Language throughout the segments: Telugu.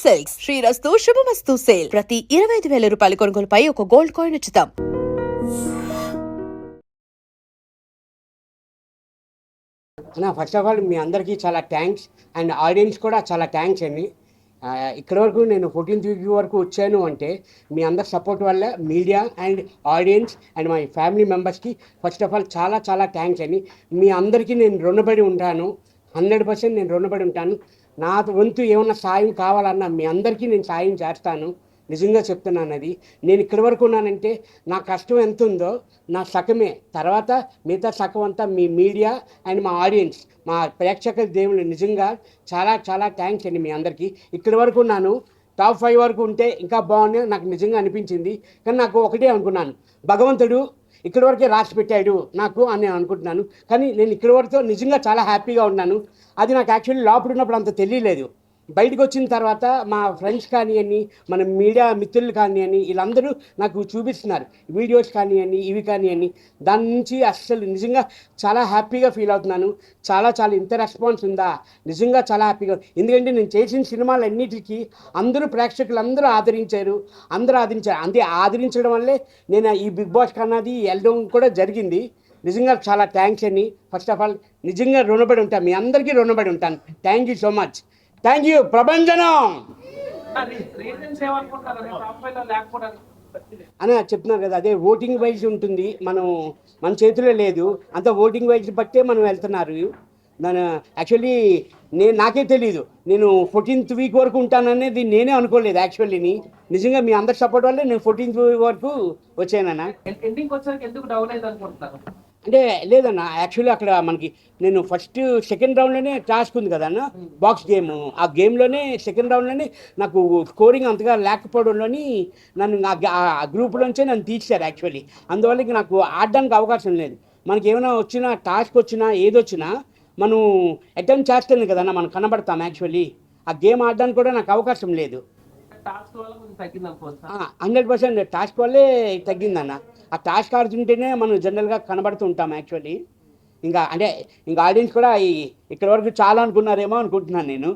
సిల్క్స్ శ్రీరస్తు శుభమస్తు సేల్ ప్రతి 25,000 రూపాయల కొనుగోలుపై ఒక గోల్డ్ కాయిన్ ఉచితం. ఫస్ట్ ఆఫ్ ఆల్ మీ అందరికీ చాలా థ్యాంక్స్ అండ్ ఆడియన్స్ కూడా చాలా థ్యాంక్స్ అండి. ఇక్కడ వరకు నేను 14th వీక్ వరకు వచ్చాను అంటే మీ అందరి సపోర్ట్ వల్ల media and audience and my family మెంబర్స్కి ఫస్ట్ ఆఫ్ ఆల్ చాలా చాలా థ్యాంక్స్ అండి. మీ అందరికీ నేను రుణపడి ఉంటాను, 100% నేను రుణపడి ఉంటాను. నా వంతు ఏమన్నా సాయం కావాలన్నా మీ అందరికీ నేను సాయం చేస్తాను. నిజంగా చెప్తున్నాను. అది నేను ఇక్కడి వరకు ఉన్నానంటే నా కష్టం ఎంత ఉందో నా సగమే, తర్వాత మిగతా సగం అంతా మీ మీడియా అండ్ మా ఆడియన్స్, మా ప్రేక్షక దేవుళ్ళు. నిజంగా చాలా చాలా థ్యాంక్స్ అండి మీ అందరికీ. ఇక్కడి వరకు ఉన్నాను, టాప్ 5 వరకు ఉంటే ఇంకా బాగుంది నాకు నిజంగా అనిపించింది. కానీ నాకు ఒకటే అనుకున్నాను, భగవంతుడు ఇక్కడి వరకే రాసి పెట్టాడు నాకు అని నేను అనుకుంటున్నాను. కానీ నేను ఇక్కడి వరకు నిజంగా చాలా హ్యాపీగా ఉన్నాను. అది నాకు యాక్చువల్లీ లోపల ఉన్నప్పుడు అంత తెలియలేదు. బయటకు వచ్చిన తర్వాత మా ఫ్రెండ్స్ కానివ్వండి, మన మీడియా మిత్రులు కానివ్వండి, వీళ్ళందరూ నాకు చూపిస్తున్నారు వీడియోస్ కానివ్వండి, ఇవి కానివ్వండి. దాని నుంచి అస్సలు నిజంగా చాలా హ్యాపీగా ఫీల్ అవుతున్నాను. చాలా చాలా ఇంత రెస్పాన్స్ ఉందా, నిజంగా చాలా హ్యాపీగా. ఎందుకంటే నేను చేసిన సినిమాలన్నిటికీ ప్రేక్షకులు అందరూ ఆదరించారు. అంతే ఆదరించడం వల్లే నేను ఈ బిగ్ బాస్ కన్నది వెళ్ళడం కూడా జరిగింది. నిజంగా చాలా థ్యాంక్స్ అండి. ఫస్ట్ ఆఫ్ ఆల్ నిజంగా రుణపడి ఉంటాను, మీ అందరికీ రుణపడి ఉంటాను. Thank you so much. Thank you ప్రభంజనం అని చెప్తున్నారు కదా. అదే ఓటింగ్ వైజ్ ఉంటుంది, మన చేతిలో లేదు. అంత ఓటింగ్ వైజ్ బట్టే మనం వెళ్తున్నారు. యాక్చువల్లీ నాకే తెలియదు నేను 14th వీక్ వరకు ఉంటాననేది నేనే అనుకోలేదు యాక్చువల్లీని. నిజంగా మీ అందరి సపోర్ట్ వల్లే నేను 14th వీక్ వరకు వచ్చానన్నా. అంటే లేదన్న, యాక్చువల్లీ అక్కడ మనకి నేను సెకండ్ రౌండ్లోనే టాస్క్ ఉంది కదా అన్న, బాక్స్ గేమ్. ఆ గేమ్లోనే సెకండ్ రౌండ్లోనే నాకు స్కోరింగ్ అంతగా లేకపోవడంలోని నన్ను ఆ గ్రూప్లోంచే నన్ను తీశారు యాక్చువల్లీ. అందువల్ల నాకు ఆడడానికి అవకాశం లేదు. మనకి ఏమైనా వచ్చినా, టాస్క్ వచ్చినా, ఏదొచ్చినా మనం అటెంప్ట్ చేస్తేనే కదన్న మనం కనబడతాం. యాక్చువల్లీ ఆ గేమ్ ఆడడానికి కూడా నాకు అవకాశం లేదు. 100% టాస్క్ వల్లే తగ్గిందన్న. ఆ టాస్క్ ఆడుతుంటేనే మనం జనరల్గా కనబడుతూ ఉంటాం యాక్చువల్లీ. ఇంకా ఆడియన్స్ కూడా ఇక్కడ వరకు చాలా అనుకున్నారేమో అనుకుంటున్నాను నేను.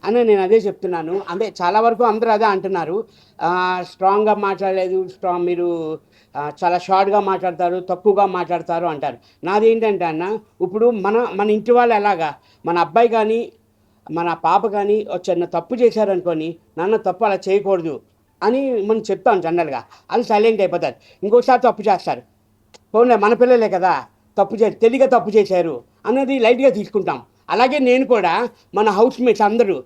అని నేను అదే చెప్తున్నాను. చాలా వరకు అందరూ అదే అంటున్నారు, స్ట్రాంగ్గా మాట్లాడలేదు, మీరు చాలా షార్ట్గా మాట్లాడతారు, తక్కువగా మాట్లాడతారు అంటారు. నాదేంటంటే అన్న, ఇప్పుడు మన ఇంటి వాళ్ళు ఎలాగా, మన అబ్బాయి కానీ మన పాప కానీ చిన్న తప్పు చేశారనుకొని, నాన్న తప్పు అలా చేయకూడదు అని మనం చెప్తాం జనరల్గా. అది సైలెంట్ అయిపోతారు. ఇంకోసారి తప్పు చేస్తారు, పోనీ మన పిల్లలే కదా, తెలియక తప్పు చేశారు అన్నది లైట్గా తీసుకుంటాం. అలాగే నేను కూడా మన హౌస్ మేట్స్ అందరూ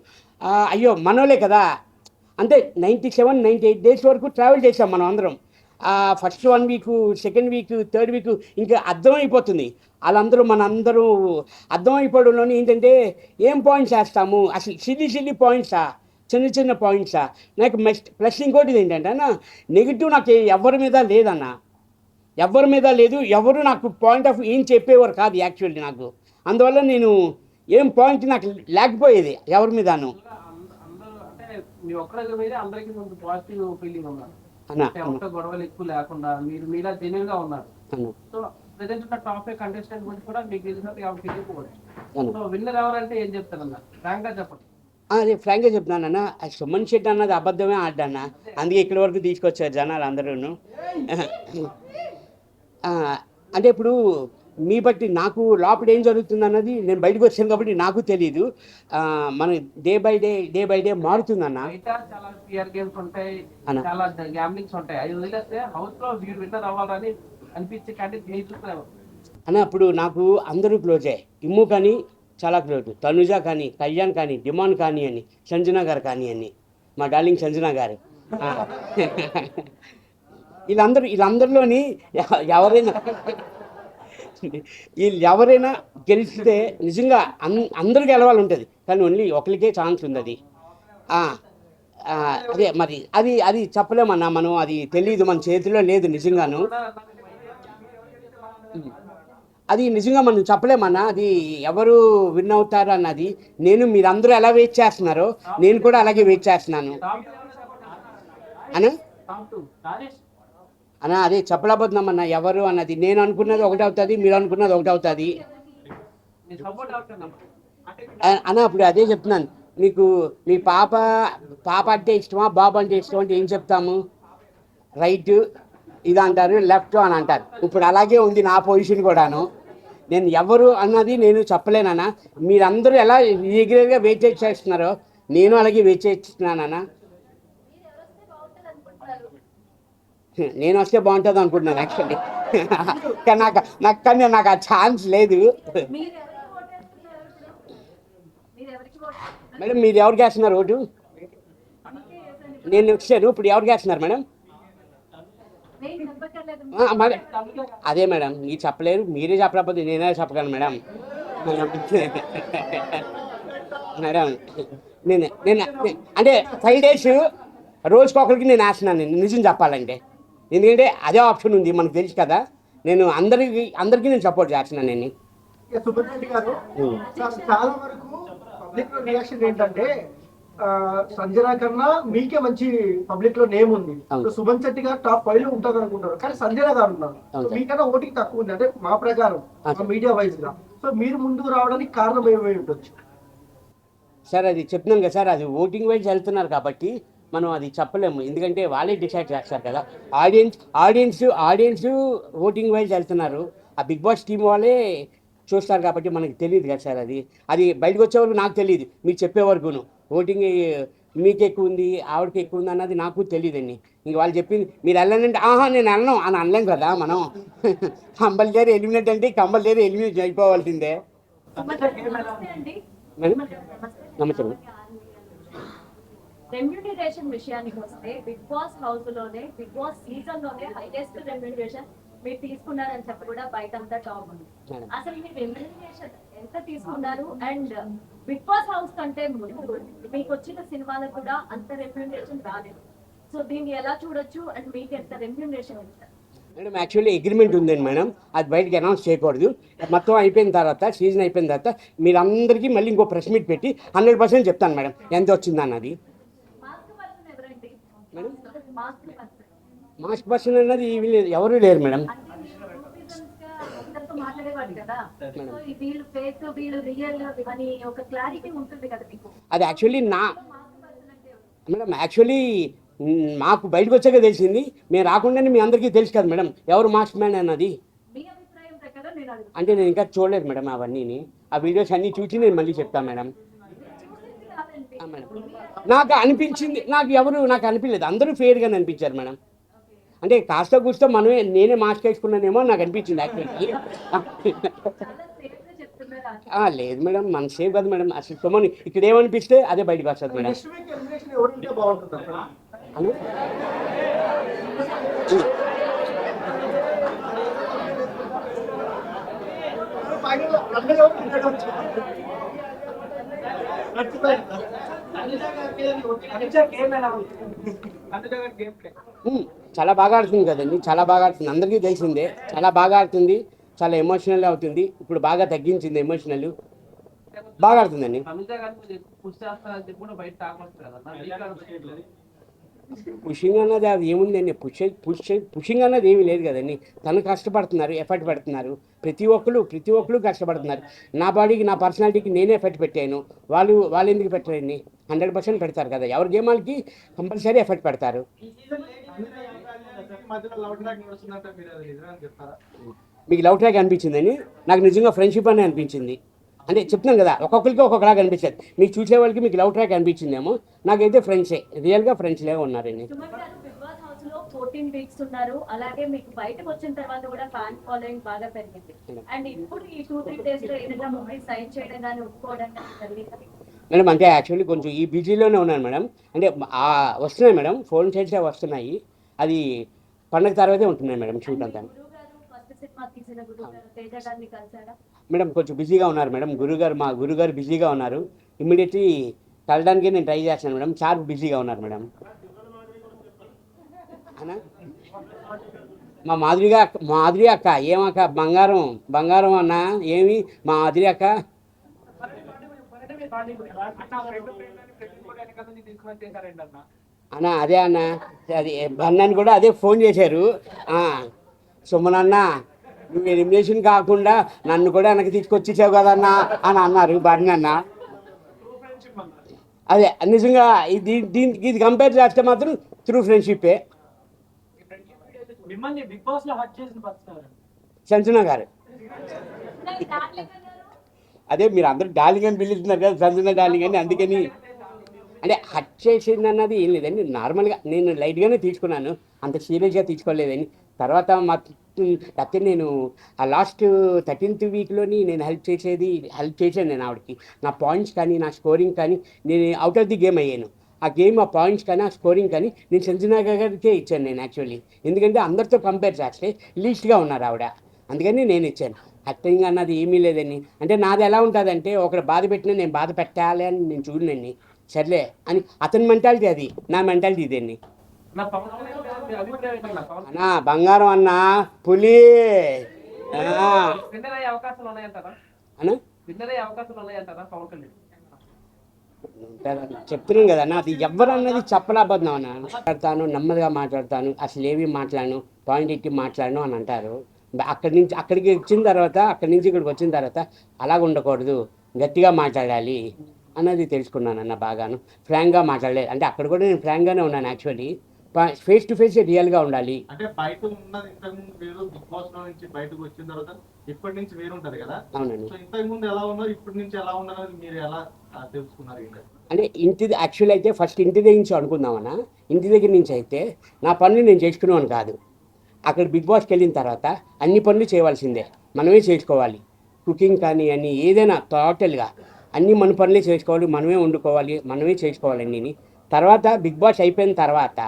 అయ్యో మనోలే కదా, అంటే 97-98 డేస్ వరకు ట్రావెల్ చేసాం మనం అందరం. First 1 week, second week, third week ఇంకా అర్థమైపోతుంది. మనందరూ అర్థమైపోవడంలోని ఏంటంటే ఏం పాయింట్స్ వేస్తాము, అసలు సిల్లీ పాయింట్సా, చిన్న పాయింట్సా. నాకు ప్లస్ ఇంకోటి ఏంటంటే అన్న, నెగిటివ్ నాకు ఎవరి మీద లేదన్న, ఎవరి మీద లేదు. ఎవరు నాకు పాయింట్ ఆఫ్ ఏం చెప్పేవారు కాదు యాక్చువల్లీ నాకు. అందువల్ల నేను ఏం పాయింట్ నాకు లేకపోయేది ఎవరి మీదను. గొడవలు ఎక్కువ లేకుండా మీరు మీలా జెన్యూన్ గా ఉన్నారు. సో ప్రెజెంట్ ఉన్న టాప్ 5 కంటెస్టెంట్ గురించి కూడా మీకు తెలిసినట్టు విన్నర్ ఎవరంటే ఏం చెప్తారన్న, ఫ్రాంక్ గా చెప్పండి. అదే ఫ్రాంక్గా చెప్తున్నానన్న, సుమన్ శెట్టి అన్నది అబద్ధమే ఆడ్డాన్న, అందుకే ఇక్కడి వరకు తీసుకొచ్చారు జనాలు అందరూ. అంటే ఇప్పుడు మీ బట్టి నాకు లోపల ఏం జరుగుతుంది అన్నది నేను బయటకు వచ్చాను కాబట్టి నాకు తెలియదు. మన డే బై డే మారుతుందన్న. చాలా ఫియర్ గేమ్స్ ఉంటాయి, చాలా గ్యాంబ్లింగ్స్ ఉంటాయి. అది వదిలేస్తే హౌస్ లో మీరు విన్నర్ అవ్వాలని అనిపించే క్యాండిడేట్ అన్న, ఇప్పుడు నాకు అందరూ క్లోజే. ఇమ్ము కానీ చాలా క్లోజ్, తనుజ కానీ, కళ్యాణ్ కానీ, డిమాండ్ కానీ అని, సంజన గారు కానీ అని, మా డార్లింగ్ సంజన గారు. వీళ్ళందరిలోని ఎవరైనా గెలిస్తే నిజంగా అందరూ గెలవాలి ఉంటుంది, కానీ ఓన్లీ ఒకరికే ఛాన్స్ ఉంది. అది అదే మరి అది చెప్పలేమన్నా మనం, అది తెలియదు, మన చేతిలో లేదు నిజంగాను. అది నిజంగా మనం చెప్పలేమన్నా, అది ఎవరు విన్ అవుతారు అన్నది. మీరందరూ ఎలా వెయిట్ చేస్తున్నారో నేను కూడా అలాగే వెయిట్ చేస్తున్నాను అన్న. అదే చెప్పలేకపోతున్నామన్నా ఎవరు అన్నది. నేను అనుకున్నది ఒకటి అవుతుంది, మీరు అనుకున్నది ఒకటి అవుతుంది. మీ సపోర్ట్ అవుతుంది అన్న అప్పుడు అదే చెప్తున్నాను మీకు, మీ పాప అంటే ఇష్టమా బాబు అంటే ఇష్టం అంటే ఏం చెప్తాము? రైట్ ఇది అంటారు, లెఫ్ట్ అని అంటారు. ఇప్పుడు అలాగే ఉంది నా పొజిషన్ కూడాను. నేను ఎవరు అన్నది నేను చెప్పలేనన్నా. మీరందరూ ఎలా రెగ్యులర్గా వెయిట్ చేస్తున్నారో నేను అలాగే వెయిట్ చేస్తున్నానన్నా. నేను వస్తే బాగుంటుంది అనుకుంటున్నాను యాక్చువల్లీ. కానీ నాకు ఆ ఛాన్స్ లేదు. మేడం మీరు ఎవరికి వేస్తున్నారు ఓటు? నేను వచ్చాను, ఇప్పుడు ఎవరికి వేస్తున్నారు మేడం? అదే మేడం, మీరు చెప్పలేరు, మీరే చెప్పలేకపోతే నేనే చెప్పగలను మేడం. మేడం నేను అంటే 5 days రోజుకొకరికి నేను వేస్తున్నాను, నేను నిజం చెప్పాలంటే. ఎందుకంటే అదే ఆప్షన్ ఉంది, మనకు తెలుసు కదా. నేను అందరికీ నేను సపోర్ట్ చేస్తున్నాను. నేను సుభన్ రెడ్డి గారు చాలా వరకు పబ్లిక్ లో రియాక్షన్ ఏంటంటే సంజన కన్నా మీకే మంచి పబ్లిక్ లో నేమ్ ఉంది. సుభన్ శెట్టి గారు టాప్ 5 లో ఉంటారు అనుకుంటారు, కానీ సంజన గారు ఉన్నారు. మీకన్నా ఓటింగ్ తక్కువ ఉంది అంటే మా ప్రకారం, మీడియా వైజ్ గా. సో మీరు ముందుకు రావడానికి కారణం ఏమై ఉండొచ్చు సార్? అది చెప్తున్నాను కదా సార్, అది ఓటింగ్ వైజ్ వెళ్తున్నారు కాబట్టి మనం అది చెప్పలేము. ఎందుకంటే వాళ్ళే డిసైడ్ చేస్తారు కదా. ఆడియన్స్ ఓటింగ్ వైజ్ వెళ్తున్నారు. ఆ బిగ్ బాస్ టీం వాళ్ళే చూస్తారు కాబట్టి మనకి తెలియదు కదా సార్. అది బయటకు వచ్చే వరకు నాకు తెలియదు, మీకు చెప్పే వరకును. ఓటింగ్ మీకు ఎక్కువ ఉంది, ఆవిడకి ఎక్కువ ఉంది అన్నది నాకు తెలియదండి. ఇంక వాళ్ళు చెప్పింది మీరు వెళ్ళనంటే నేను వెళ్ళను అని అనలేం కదా మనం. కంపల్సరీ ఎలిమినేట్ అంటే కంపల్సరీ ఎలిమినేట్ అయిపోవాల్సిందే మేడం. నమస్తే. రెమ్యూనరేషన్ విషయానికి వస్తే బిగ్ బాస్ హౌస్ లోనే, బిగ్ బాస్ సీజన్ లోనే హైయెస్ట్ రెమ్యూనరేషన్ మీరు తీసుకున్నారని చెప్పి కూడా బయట అంతా టాప్ ఉంది. అసలు మీరు రెమ్యూనరేషన్ ఎంత తీసుకున్నారు? అండ్ బిగ్ బాస్ హౌస్ కంటే ముందు మీకు వచ్చిన సినిమాలకు కూడా అంత రెమ్యూనరేషన్ రాలేదు. సో దీన్ని ఎలా చూడొచ్చు? అండ్ మీకు ఎంత రెమ్యూనరేషన్ ఇస్తారు? మేడం యాక్చువల్లీ అగ్రిమెంట్ ఉందండి మేడం, అది బయటకి అనౌన్స్ చేయకూడదు. మొత్తం అయిపోయిన తర్వాత, సీజన్ అయిపోయిన తర్వాత మీరందరికీ మళ్ళీ ఇంకో ప్రెస్ మీట్ పెట్టి 100% చెప్తాను మేడం ఎంత వచ్చింది అన్నది. మేడం మాస్క్ పర్సన్ అన్నది ఎవరు లేరు మేడం. అది యాక్చువల్లీ మేడం మాకు బయటకు వచ్చాక తెలిసింది. మేము రాకుండానే మీ అందరికీ తెలుసు కదా మేడం ఎవరు మాస్క్ మ్యాన్ అన్నది. అంటే నేను ఇంకా చూడలేదు మేడం అవన్నీ. ఆ వీడియోస్ అన్నీ చూసి నేను మళ్ళీ చెప్తాను మేడం. మేడం నాకు అనిపించింది, నాకు అనిపించలేదు, అందరూ ఫెయిర్గానే అనిపించారు మేడం. అంటే కాస్త కూస్తో నేనే మాస్క్ వేసుకున్నానేమో నాకు అనిపించింది యాక్చువల్లీ. లేదు మేడం, మన సేఫ్ కదా మేడం. అసలు సొమ్మని ఇక్కడ ఏమనిపిస్తే అదే బయటకు వస్తుంది మేడం. చాలా బాగా ఆడుతుంది కదండి, చాలా బాగా ఆడుతుంది, అందరికీ తెలిసిందే. చాలా బాగా ఆడుతుంది, చాలా ఎమోషనల్ అవుతుంది. ఇప్పుడు బాగా తగ్గించింది ఎమోషనల్, బాగా ఆడుతుందండి. పుషింగ్ అన్నది అది ఏముందండి, పుషింగ్ అన్నది ఏమీ లేదు కదండి. తను కష్టపడుతున్నారు, ఎఫర్ట్ పెడుతున్నారు. ప్రతి ఒక్కరు కష్టపడుతున్నారు. నా బాడీకి, నా పర్సనాలిటీకి నేనే ఎఫర్ట్ పెట్టాను, వాళ్ళు ఎందుకు పెట్టరండి? 100% పెడతారు కదా. ఎవరి గేమాలకి కంపల్సరీ ఎఫర్ట్ పెడతారు. మీకు లవ్ ట్రాక్ అనిపించిందని? నాకు నిజంగా ఫ్రెండ్షిప్ అనే అనిపించింది. అంటే చెప్తున్నాను కదా, ఒక్కొక్కరికి ఒక్కొక్కలాగా అనిపించేది. మీకు చూసే వాళ్ళకి మీకు లవ్ ట్రాక్ అనిపించిందేమో, నాకైతే ఫ్రెండ్సే, రియల్గా ఫ్రెండ్స్ లాగా ఉన్నారండి. బిగ్ బాస్ హౌస్ లో 14 వీక్స్ ఉన్నారు. అలాగే మీకు బయటకు వచ్చిన తర్వాత కూడా ఫ్యాన్ ఫాలోయింగ్ బాగా పెరిగింది. అండ్ ఇప్పుడు ఈ 2-3 days లో ఏదైనా మూవీ సైన్ చేయడం కానీ ఒప్పుకోవడం కానీ జరిగింది మేడం? అంటే యాక్చువల్లీ కొంచెం ఈ బిజీలోనే ఉన్నాను మేడం. అంటే వస్తున్నాయి మేడం, ఫోన్ చేసే వస్తున్నాయి. అది పండగ తర్వాతే ఉంటున్నాయి మేడం షూట్ అంతా. మేడం కొంచెం బిజీగా ఉన్నారు మేడం. మా గురుగారు బిజీగా ఉన్నారు. ఇమ్మీడియట్లీ కలడానికి నేను ట్రై చేస్తాను మేడం. సార్ బిజీగా ఉన్నారు మేడం. అన్నా మా మాధురి అక్క ఏమక్క బంగారం అన్న ఏమి మా మాధురి అక్క? అన్న అదే అన్న, అది అన్నని కూడా అదే ఫోన్ చేశారు. సుమనన్న నువ్వు ఎలిమినేషన్ కాకుండా నన్ను కూడా వెనక్కి తీసుకొచ్చేసావు కదన్నా అని అన్నారు బాగా. అదే నిజంగా దీనికి ఇది కంపేర్ చేస్తే మాత్రం త్రూ ఫ్రెండ్షిప్పే. మిమ్మల్ని బిగ్ బాస్ లో హట్ చేసిన పర్సన్ సంజన గారు. అదే మీరు అందరూ డార్లింగ్ అని పిలుస్తున్నారు కదా, సంజన డార్లింగ్ అని, అందుకని అంటే హట్ చేసింది అన్నది ఏం లేదండి. నార్మల్గా నేను లైట్గానే తీసుకున్నాను, అంత సీరియస్గా తీసుకోలేదని. తర్వాత లేకపోతే నేను ఆ లాస్ట్ 13th వీక్లోని నేను హెల్ప్ చేశాను నేను ఆవిడకి. నా పాయింట్స్ కానీ నా స్కోరింగ్ కానీ నేను అవుట్ ఆఫ్ ది గేమ్ అయ్యాను. ఆ పాయింట్స్ కానీ ఆ స్కోరింగ్ కానీ నేను సంజనా గారికే ఇచ్చాను నేను యాక్చువల్లీ. ఎందుకంటే అందరితో కంపేర్ చేస్తే లీస్ట్గా ఉన్నారు ఆవిడ, అందుకని నేను ఇచ్చాను. యాక్టింగ్ అన్నది ఏమీ లేదని. అంటే నాది ఎలా ఉంటుందంటే ఒకరు బాధ పెట్టినా నేను బాధ పెట్టాలి అని నేను చూడనండి. సర్లే అని అతని మెంటాలిటీ, అది నా మెంటాలిటీ ఇదండి. నా పవన్ కళ్యాణ్ గారి మీ అభిప్రాయం ఏంటన్నా? పవన్ అన్నా బంగారం అన్నా పులి విన్నర్ అయ్యే అవకాశాలు ఉన్నాయంటారా? అన్నా విన్నర్ అయ్యే అవకాశాలు ఉన్నాయంటారా పవన్ కళ్యాణ్? చెప్తున్నాను కదా అన్న, అది ఎవరన్నది చెప్పలేకపోతున్నాం అన్న. మాట్లాడతాను, నెమ్మదిగా మాట్లాడతాను, అసలు ఏమి మాట్లాడను, పాయింట్ ఎట్టి మాట్లాడను అని అంటారు. అక్కడికి వచ్చిన తర్వాత, అక్కడి నుంచి ఇక్కడికి వచ్చిన తర్వాత అలాగ ఉండకూడదు, గట్టిగా మాట్లాడాలి అన్నది తెలుసుకున్నాను బాగాను. ఫ్రాంక్గా మాట్లాడలేదు అంటే అక్కడ కూడా నేను ఫ్రాంక్గానే ఉన్నాను యాక్చువల్లీ. ఫేస్ టు ఫేస్ రియల్గా ఉండాలి. అంటే బయట ఉన్నది ఇంతకుముందు వేరు, బిగ్ బాస్ లో నుంచి బయటకు వచ్చిన తర్వాత ఇప్పటి నుంచి వేరు ఉంటది కదా. అవునండి. సో ఇంతకు ముందు ఎలా ఉన్నారు, ఇప్పటి నుంచి ఎలా ఉన్నారు, మీరు ఎలా తెలుసుకున్నారు? అంటే యాక్చువల్ అయితే ఫస్ట్ ఇంటి దగ్గర నుంచి అనుకుందామన్నా. ఇంటి దగ్గర నుంచి అయితే నా పనులు నేను చేసుకునేవాను కాదు. అక్కడ బిగ్ బాస్కి వెళ్ళిన తర్వాత అన్ని పనులు చేయవలసిందే, మనమే చేసుకోవాలి. కుకింగ్ కానీ అన్నీ ఏదైనా టోటల్గా అన్నీ మన పనులే చేసుకోవాలి, మనమే వండుకోవాలి, మనమే చేసుకోవాలన్నీ. తర్వాత బిగ్ బాస్ అయిపోయిన తర్వాత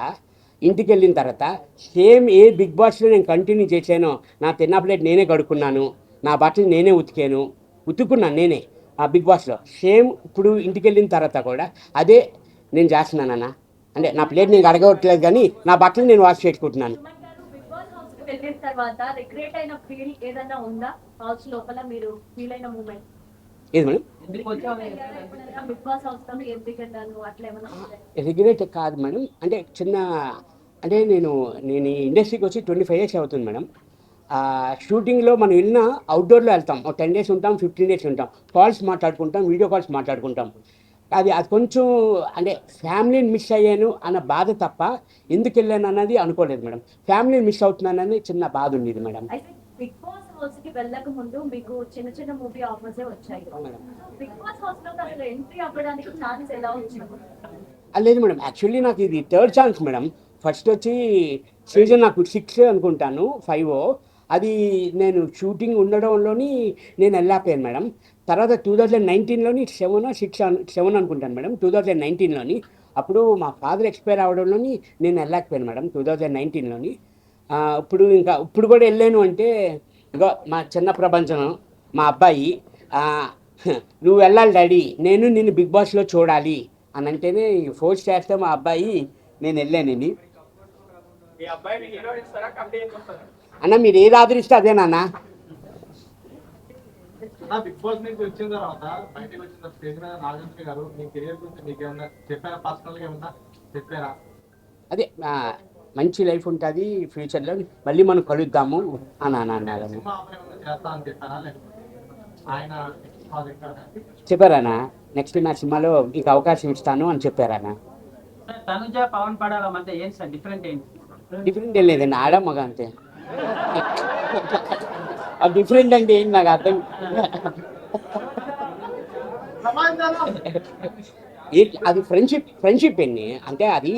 ఇంటికి వెళ్ళిన తర్వాత సేమ్ ఏ బిగ్ బాస్లో నేను కంటిన్యూ చేశానో, నా తిన్న ప్లేట్ నేనే కడుక్కున్నాను, నా బట్టలు నేనే ఉతుక్కున్నాను నేనే ఆ బిగ్ బాస్లో. సేమ్ ఇప్పుడు ఇంటికి వెళ్ళిన తర్వాత కూడా అదే నేను చేస్తున్నానన్న. అంటే నా ప్లేట్ నేను కడగట్లేదు కానీ నా బట్టలు నేను వాష్ చేసుకుంటున్నాను. బిగ్ బాస్ హౌస్ కి వెళ్ళిన తర్వాత రిగ్రెట్ అయిన ఫీల్ ఏదైనా ఉందా? హౌస్ లోపల మీరు ఫీల్ అయిన మూమెంట్ ఏది మేడం? ఎందుకు వచ్చామని బిగ్ బాస్ హౌస్ లో ఎందుకు వెళ్ళాను అట్లా ఏమైనా ఉందా? రిగ్రెట్ కాదు మేడం. అంటే అంటే నేను ఈ ఇండస్ట్రీకి వచ్చి 25 years అవుతుంది మేడం. షూటింగ్లో మనం వెళ్ళినా అవుట్డోర్లో వెళ్తాం, ఒక 10 days ఉంటాం, 15 days ఉంటాం, కాల్స్ మాట్లాడుకుంటాం, వీడియో కాల్స్ మాట్లాడుకుంటాం. అది కొంచెం అంటే ఫ్యామిలీని మిస్ అయ్యాను అన్న బాధ తప్ప ఎందుకు వెళ్ళాను అన్నది అనుకోలేదు మేడం. ఫ్యామిలీని మిస్ అవుతున్నానని చిన్న బాధ ఉండేది మేడం. అయితే బిగ్ బాస్ హౌస్ కి వెళ్ళక ముందు మీకు చిన్న మూవీ ఆఫర్స్ వచ్చాయి. బిగ్ బాస్ హౌస్ లో అసలు ఎంట్రీ అవ్వడానికి ఛాన్స్ ఎలా వచ్చింది? లేదు మేడం, యాక్చువల్లీ నాకు ఇది 3rd ఛాన్స్ మేడం. ఫస్ట్ వచ్చి సీజన్ నాకు 6 అనుకుంటాను, 5 అది నేను షూటింగ్ ఉండడంలోని నేను వెళ్ళాపోయాను మేడం. తర్వాత 2019లోని 7 అనుకుంటాను మేడం. 2019లోని అప్పుడు మా ఫాదర్ ఎక్స్పైర్ అవ్వడంలోని నేను వెళ్ళలేకపోయాను మేడం 2019లోని. ఇప్పుడు కూడా వెళ్ళాను అంటే ఇగో మా చిన్న ప్రపంచం మా అబ్బాయి నువ్వు వెళ్ళాలి డాడీ, నేను నిన్ను బిగ్ బాస్లో చూడాలి అని అంటేనే ఫోర్స్ చేస్తే మా అబ్బాయి నేను వెళ్ళానండి. అన్న మీరు ఏది ఆదరిస్తే అదేనా? బిగ్ బాస్ నుంచి వచ్చిన తర్వాత బయటకు వచ్చిన తర్వాత నాగార్జున గారు మీ కెరియర్ గురించి మీకు ఏమన్నా చెప్పారా? పర్సనల్ గా ఏమన్నా చెప్పారా? అదే మంచి లైఫ్ ఉంటుంది ఫ్యూచర్లో, మళ్ళీ మనం కలుద్దాము అని అన్నారు. చెప్పారానా నెక్స్ట్ నా సినిమాలో మీకు అవకాశం ఇస్తాను అని చెప్పారానా. తనుజ పవన్ పడాల మధ్య ఏంటి సార్ డిఫరెంట్ ఏంటి? డిఫరెంట్ ఏం లేదండి, ఆడ మగ అంతే. డిఫరెంట్ అంటే ఏంటి నాకు అర్థం. అది ఫ్రెండ్షిప్ అండి. అంటే అది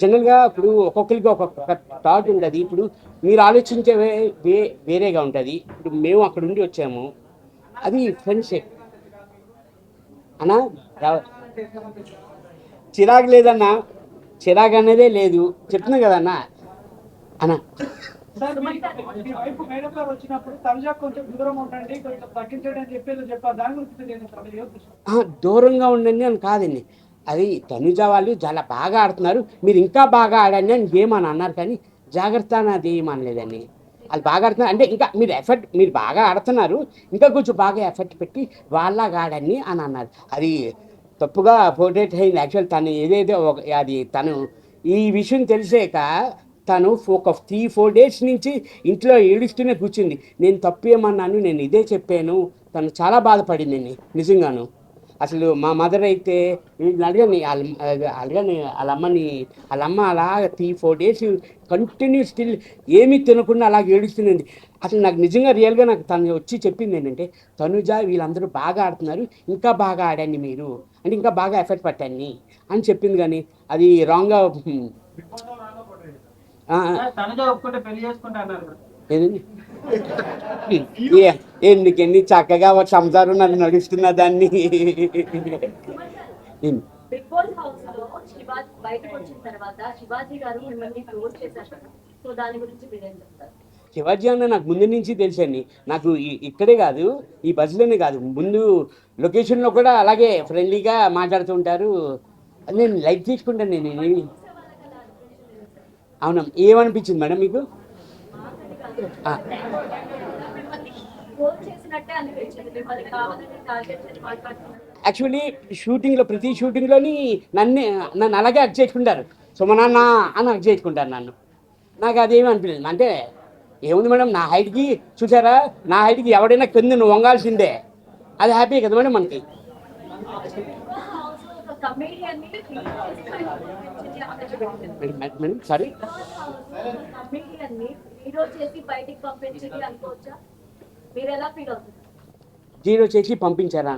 జనరల్గా ఇప్పుడు ఒక్కొక్కరికి ఒక్కొక్క థాట్ ఉంటుంది. ఇప్పుడు మీరు ఆలోచించే వేరేగా ఉంటుంది. ఇప్పుడు మేము అక్కడ ఉండి వచ్చాము, అది ఫ్రెండ్షిప్ అన్నా. చిరాకు లేదన్నా, చిరాకు అనేదే లేదు, చెప్తున్నా కదన్నా అన్నా. దూరంగా ఉండండి అని కాదండి, అది తనుజ వాళ్ళు చాలా బాగా ఆడుతున్నారు, మీరు ఇంకా బాగా ఆడండి అని ఏమని అన్నారు, కానీ జాగ్రత్త అన్నది ఏమనలేదండి. వాళ్ళు బాగా ఆడుతున్నారు అంటే ఇంకా మీరు బాగా ఆడుతున్నారు, ఇంకా కొంచెం బాగా ఎఫర్ట్ పెట్టి వాళ్ళలాగా ఆడండి అని అన్నారు. అది తప్పుగా పోర్ట్రేట్ అయింది. యాక్చువల్ తను ఏదైతే అది తను ఈ విషయం తెలిసాక తను ఒక 3-4 డేస్ నుంచి ఇంట్లో ఏడుస్తూనే కూర్చుంది. నేను తప్పేమన్నాను, నేను ఇదే చెప్పాను. తను చాలా బాధపడిందండి నిజంగాను. అసలు మా మదర్ అయితే వీళ్ళని అడగని వాళ్ళ అమ్మ అలా 3-4 డేస్ కంటిన్యూ స్టిల్ ఏమీ తినకుండా అలా ఏడుస్తుంది. అసలు నాకు నిజంగా రియల్గా నాకు తను వచ్చి చెప్పింది ఏంటంటే, తనుజ వీళ్ళందరూ బాగా ఆడుతున్నారు, ఇంకా బాగా ఆడండి మీరు, అంటే ఇంకా బాగా ఎఫర్ట్ పట్టండి అని చెప్పింది. కానీ అది రాంగ్గా తనగా ఒప్పుకుంటే పెళ్లి చేసుకుంటా అన్నారు కదా. ఏదండి ఎందుకండి చక్కగా ఒక సంసారం నన్ను నడుస్తున్న దాన్ని. బిగ్ బాస్ హౌస్ లో శివాజీ బయటకు వచ్చిన తర్వాత శివాజీ గారు మిమ్మల్ని క్లోజ్ చేశారు కదా, సో దాని గురించి మీరేం చెప్తారు? శివాజీ అన్న నాకు ముందు నుంచి తెలుసండి. నాకు ఇక్కడే కాదు, ఈ బస్సులోనే కాదు, ముందు లొకేషన్లో కూడా అలాగే ఫ్రెండ్లీగా మాట్లాడుతూ ఉంటారు. నేను లైక్ తీసుకుంటాను. నేను అవునా, ఏమనిపించింది మేడం మీకు? ఆ, క్లోజ్ చేసినట్టే అనిపించింది, మిమ్మల్ని కావాలని టార్గెట్ చేసి మాట్లాడుతున్నారు. యాక్చువల్లీ షూటింగ్లో ప్రతి షూటింగ్లోని నన్ను అలాగే అక్ చేసుకుంటారు. సుమనాన్న అని అక్ చేసుకుంటారు నన్ను. నాకు అదేమీ అనిపించలేదు. అంటే ఏముంది మేడం, నా హైట్కి చూసారా, నా హైట్కి ఎవడైనా కింద నువ్వు వంగాల్సిందే. అది హ్యాపీ కదా మేడం మనకి. ఒక కమేడియన్ ని మేడం సారీ, కమేడియన్ ని హీరో చేసి బయటికి పంపించింది అనుకోవచ్చా? మీరు ఎలా ఫీల్ అవుతుంది? జీరో చేసి పంపించారా?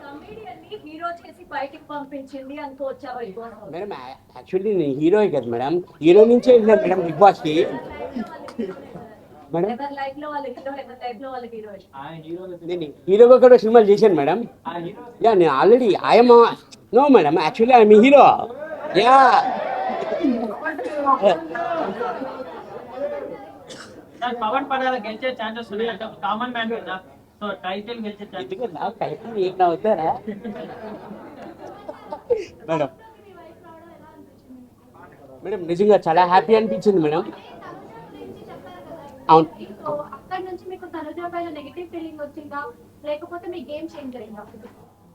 కమేడియన్ ని హీరో చేసి బయటికి పంపించింది అనుకోవచ్చా బిగ్ బాస్? మేడం యాక్చువల్లీ నేను హీరోయే కదా మేడం, హీరో నుంచే వెళ్ళాను మేడం బిగ్ బాస్కి. మేడం ఎవరి లైఫ్ లో వాళ్ళ హీరో, ఎవరి లైఫ్ లో వాళ్ళ హీరో. నేను హీరోగా కూడా సినిమాలు చేశాను మేడం. యా, నేను already I'm no madam, actually I'm hero. Yeah, Pavan Padala గెలిచే ఛాన్సెస్ ఉన్నాయి అంటే కామన్ మ్యాన్ కదా, సో టైటిల్ గెలిచే ఛాన్సెస్. ఏం అవుతారా మేడం? మేడం నిజంగా చాలా హ్యాపీ అనిపించింది మేడం. అవును అక్కడ నుంచి మీకు తనుజ పైన నెగటివ్ ఫీలింగ్ వచ్చిందా, లేకపోతే మీ గేమ్ చేంజ్ అయిందా?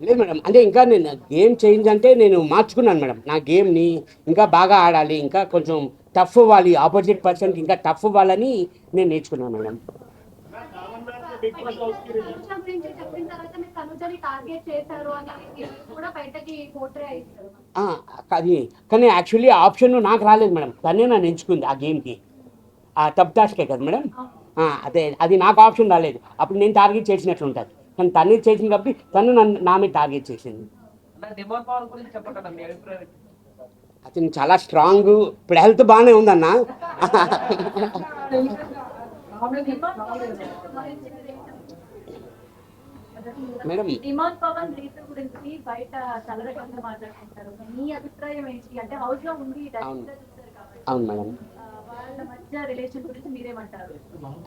లేదు మేడం, అంటే ఇంకా నేను గేమ్ చేంజ్ అంటే నేను మార్చుకున్నాను మేడం. నా గేమ్ని ఇంకా బాగా ఆడాలి, ఇంకా కొంచెం టఫ్ ఇవ్వాలి, ఆపోజిట్ పర్సన్కి ఇంకా టఫ్ ఇవ్వాలని నేను నేర్చుకున్నాను మేడం. తనుజ గురించి చెప్పిన తర్వాత మీరు తనుజని టార్గెట్ చేశారు అని కూడా బయటకి పోర్ట్రే అయ్యారు. అది కానీ యాక్చువల్లీ ఆప్షన్ నాకు రాలేదు మేడం, తనే నన్ను ఎంచుకుంది ఆ గేమ్కి. ఆ టప్ టాస్కే కదా మేడం, అదే అది నాకు ఆప్షన్ రాలేదు. అప్పుడు నేను టార్గెట్ చేసినట్లు ఉంటుంది, కానీ తను చేసింది కాబట్టి తను నా మీద టార్గెట్ చేసింది. డిమాండ్ పవర్ గురించి చెప్పండి మీ అభిప్రాయం. అతను చాలా స్ట్రాంగ్, ఇప్పుడు హెల్త్ బాగానే ఉందన్న. మేడం డిమాండ్ పవన్ రీతు గురించి బయట చాలా రకంగా మాట్లాడుకుంటారు, మీ అభిప్రాయం ఏంటి? అంటే హౌస్ లో ఉంది అవును. చూస్తారు కాబట్టి అవును మేడం. వాళ్ళ మధ్య రిలేషన్ గురించి మీరేమంటారు?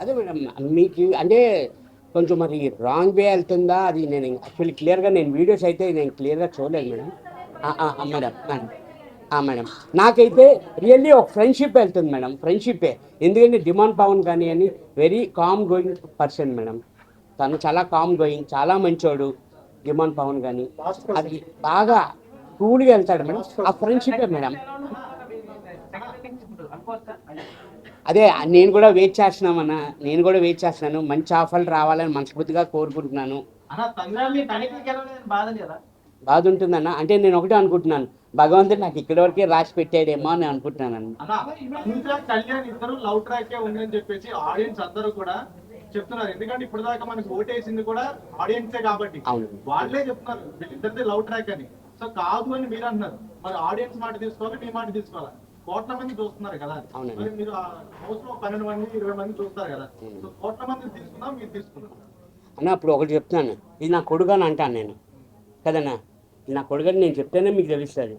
అదే మేడం, మీకు అంటే కొంచెం మరి రాంగ్ వే వెళ్తుందా, అది నేను యాక్చువల్లీ క్లియర్గా నేను వీడియోస్ అయితే నేను క్లియర్గా చూడలేదు మేడం. మేడం మేడం మేడం నాకైతే రియల్లీ ఒక ఫ్రెండ్షిప్ వెళ్తుంది మేడం, ఫ్రెండ్షిప్పే. ఎందుకంటే డిమాండ్ పవన్ కానీ అని very calm going person madam. తను చాలా కామ్ గోయింగ్, చాలా మంచోడు డిమాండ్ పవన్ కానీ. అది బాగా కూల్గా వెళ్తాడు మేడం, ఆ ఫ్రెండ్షిప్పే మేడం. అదే నేను కూడా వెయిట్ చేస్తున్నామన్నా, నేను కూడా వెయిట్ చేస్తున్నాను. మంచి ఆఫర్లు రావాలని మనస్ఫూర్తిగా కోరుకుంటున్నాను. అన్న తండ్రి టైటిల్ గెలవలేదు బాధ కదా? బాధ ఉంటుందన్న, అంటే నేను ఒకటే అనుకుంటున్నాను, భగవంతుడు నాకు ఇక్కడి వరకే రాసి పెట్టాడేమో అని అనుకుంటున్నాను. అన్న కళ్యాణ్ ఇద్దరు లవ్ ట్రాక్ ఉందని చెప్పేసి ఆడియన్స్ అందరూ కూడా చెప్తున్నారు. ఎందుకంటే ఇప్పుడు దాకా మనకి ఓటేసింది కూడా ఆడియన్సే కాబట్టి వాళ్ళే చెప్తున్నారు వీళ్ళిద్దరిది లవ్ ట్రాక్ అని. సో కాదు అని మీరు అంటున్నారు, మరి ఆడియన్స్ మాట తీసుకోవాలి, మీ మాట తీసుకోవాలి. కోట్ల మంది చూస్తున్నారు కదా, మరి మీరు హౌస్ లో 12 మంది 20 మంది చూస్తారు కదా, సో కోట్ల మంది తీసుకున్నా మీరు తీసుకున్నారు అన్న. అప్పుడు ఒకటి చెప్తున్నాను, ఇది నా కొడుకు అని అంటాను నేను కదన్నా, ఇది నా కొడుకు అని నేను చెప్తేనే మీకు తెలుస్తుంది,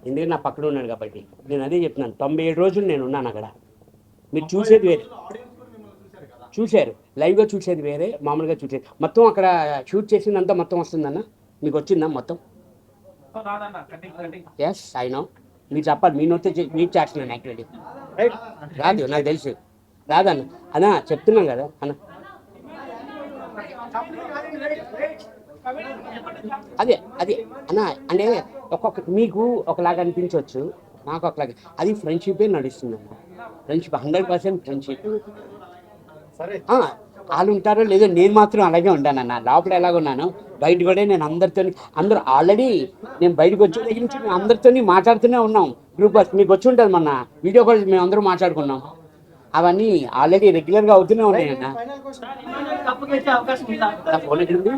ఎందుకంటే నా పక్కన ఉన్నాడు కాబట్టి. నేను అదే చెప్తున్నాను, 97 రోజులు నేను ఉన్నాను అక్కడ. మీరు చూసేది వేరే, చూశారు లైవ్గా చూసేది వేరే, మామూలుగా చూసేది మొత్తం అక్కడ షూట్ చేసిందంతా మొత్తం వస్తుందన్న, మీకు వచ్చిందా మొత్తం? ఎస్ ఐ నో, మీరు చెప్పాలి, మీ నోతే మీరు చేస్తున్నాను యాక్చువల్లీ. రైట్, రాదు నాకు తెలుసు, రాదన్న అన్న, చెప్తున్నాను కదా అన్న. అదే అదే అన్న, అంటే మీకు ఒకలాగా అనిపించవచ్చు, నాకు ఒకలాగా. అది ఫ్రెండ్షిపే నడుస్తుంది అన్న. Friendship 100% friendship. వాళ్ళు ఉంటారో లేదో, నేను మాత్రం అలాగే ఉంటానన్న. లోపల ఎలాగున్నాను బయట కూడా నేను అందరూ ఆల్రెడీ నేను బయటకు వచ్చే దగ్గర నుంచి మేము అందరితో మాట్లాడుతూనే ఉన్నాం. గ్రూప్ వర్క్ మీకు వచ్చి ఉంటుంది, మొన్న వీడియో కాల్ మేము అందరూ మాట్లాడుకున్నాం. అవన్నీ ఆల్రెడీ రెగ్యులర్గా అవుతూనే ఉన్నాయన్న. కప్పు తెచ్చే అవకాశం ఉందా? నా ఫోన్ ఎక్కడుంది?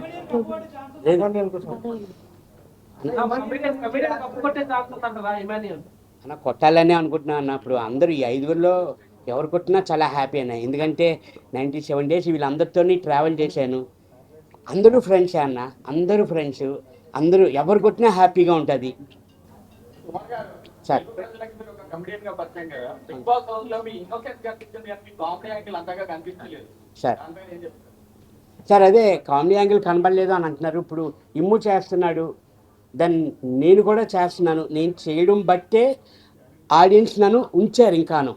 కప్పు కొట్టే తాగుతుంటారా ఇమాన్యుయల్? అన్న కొట్టాలనే అనుకుంటున్నాను అన్న. ఇప్పుడు అందరూ ఈ 5గురిలో ఎవరు కొట్టినా చాలా హ్యాపీ అన్న. ఎందుకంటే 97 days వీళ్ళందరితో ట్రావెల్ చేశాను. అందరూ ఫ్రెండ్సే అన్న, అందరూ ఫ్రెండ్స్. అందరూ ఎవరు కొట్టినా హ్యాపీగా ఉంటుంది సార్. సార్ అదే కామెడీ యాంగిల్ కనబడలేదు అని అంటున్నారు. ఇప్పుడు ఇమ్ము చేస్తున్నాడు, దెన్ నేను కూడా చేస్తున్నాను. నేను చేయడం బట్టే ఆడియన్స్ నన్ను ఉంచారు. ఇంకాను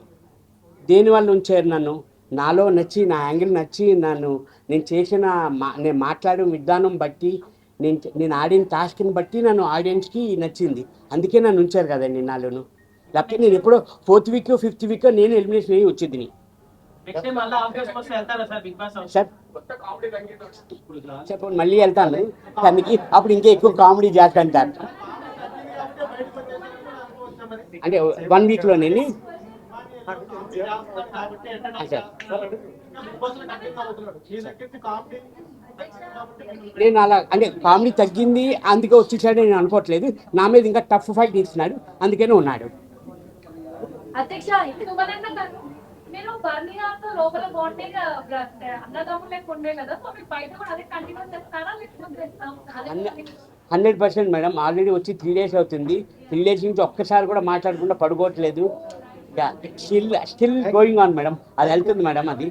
దేనివల్ల ఉంచారు నన్ను? నాలో నచ్చి, నా యాంగిల్ నచ్చి, నేను చేసిన నేను మాట్లాడిన విధానం బట్టి, నేను ఆడిన టాస్క్ని బట్టి నన్ను ఆడియన్స్కి నచ్చింది. అందుకే నన్ను ఉంచారు కదండి నాలోను. లేకపోతే నేను ఎప్పుడో 4th week 5th week నేను ఎలిమినేషన్ అయ్యి వచ్చింది. సార్ చెప్పండి, మళ్ళీ వెళ్తాను దానికి. అప్పుడు ఇంకా ఎక్కువ కామెడీ చేస్తాను సార్. అంటే 1 weekలోనే నేను అలా అంటే కామెడీ తగ్గింది అందుకే వచ్చేసాడు నేను అనుకోవట్లేదు. నా మీద ఇంకా టఫ్ ఫైట్ ఇస్తున్నాడు, అందుకనే ఉన్నాడు. అధ్యక్ష, మీరు బర్నీతో లోపల బాండింగ్ అన్నదమ్ములు లెక్క ఉండే కదా, సో మీరు బయట కూడా అదే కంటిన్యూ చేస్తారా? 100% మేడం. ఆల్రెడీ వచ్చి 3 days అవుతుంది. 3 days నుంచి ఒక్కసారి కూడా మాట్లాడకుండా పడుకోవట్లేదు. Still going on madam. అది వెళ్తుంది మేడం అది.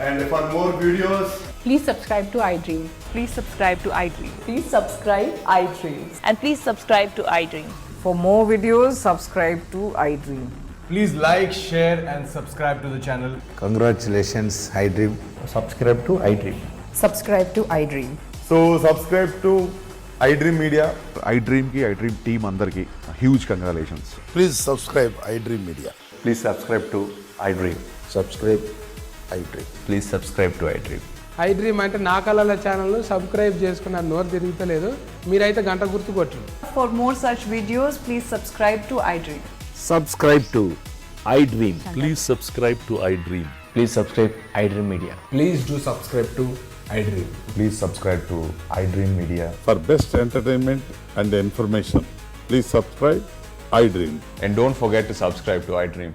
And for more videos, Please subscribe to iDream. Please subscribe to iDream. Please subscribe iDream. And please subscribe to iDream. For more videos, subscribe to iDream. please like, share and subscribe to the channel. Congratulations, iDream. Subscribe to iDream. Subscribe to iDream. So subscribe to iDream Media. iDream ki iDream team andarki huge congratulations. Please subscribe iDream Media. Please subscribe to iDream. Subscribe iDream. Please subscribe to iDream. iDream అంటే నా కళల ఛానల్ను సబ్స్క్రైబ్ చేసుకున్న నోరు తిరుగుతలేదు, మీరైతే గంట గుర్తు కొట్టండి. For more such videos, please subscribe to iDream. Subscribe to iDream. Please subscribe to iDream. Please subscribe iDream Media. Please do subscribe to iDream. Please subscribe to iDream Media. For best entertainment and information, please subscribe iDream. And don't forget to subscribe to iDream.